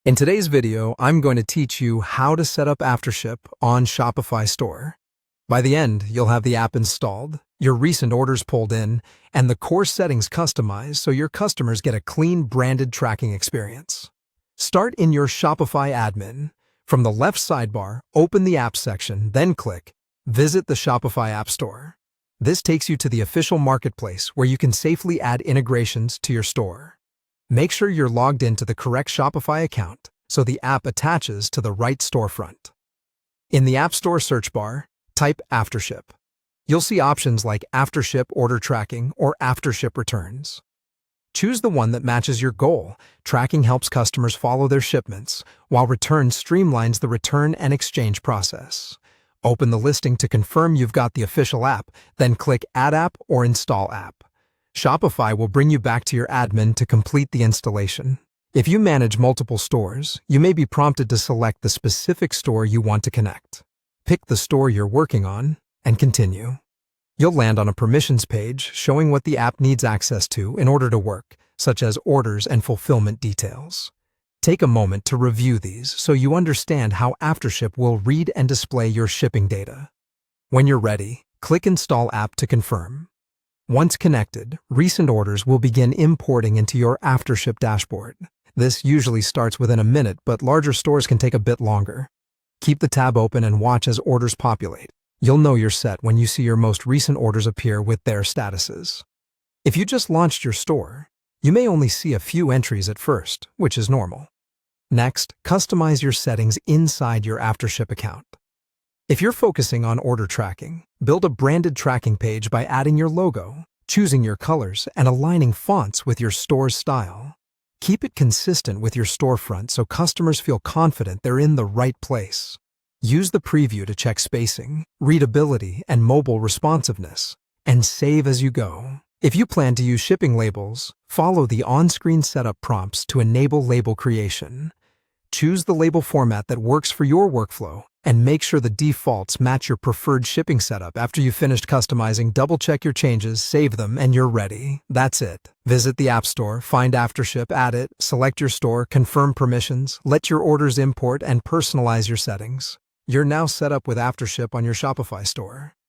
In today's video, I'm going to teach you how to set up AfterShip on Shopify store. By the end, you'll have the app installed, your recent orders pulled in, and the core settings customized so your customers get a clean branded tracking experience. Start in your Shopify admin. From the left sidebar, open the Apps section, then click Visit the Shopify App Store. This takes you to the official marketplace where you can safely add integrations to your store. Make sure you're logged into the correct Shopify account so the app attaches to the right storefront. In the App Store search bar, type AfterShip. You'll see options like AfterShip order tracking or AfterShip returns. Choose the one that matches your goal. Tracking helps customers follow their shipments, while returns streamlines the return and exchange process. Open the listing to confirm you've got the official app, then click Add App or Install App. Shopify will bring you back to your admin to complete the installation. If you manage multiple stores, you may be prompted to select the specific store you want to connect. Pick the store you're working on and continue. You'll land on a permissions page showing what the app needs access to in order to work, such as orders and fulfillment details. Take a moment to review these so you understand how AfterShip will read and display your shipping data. When you're ready, click Install App to confirm. Once connected, recent orders will begin importing into your AfterShip dashboard. This usually starts within a minute, but larger stores can take a bit longer. Keep the tab open and watch as orders populate. You'll know you're set when you see your most recent orders appear with their statuses. If you just launched your store, you may only see a few entries at first, which is normal. Next, customize your settings inside your AfterShip account. If you're focusing on order tracking, build a branded tracking page by adding your logo, choosing your colors, and aligning fonts with your store's style. Keep it consistent with your storefront so customers feel confident they're in the right place. Use the preview to check spacing, readability, and mobile responsiveness, and save as you go. If you plan to use shipping labels, follow the on-screen setup prompts to enable label creation. Choose the label format that works for your workflow, and make sure the defaults match your preferred shipping setup. After you've finished customizing, double-check your changes, save them, and you're ready. That's it. Visit the App Store, find AfterShip, add it, select your store, confirm permissions, let your orders import, and personalize your settings. You're now set up with AfterShip on your Shopify store.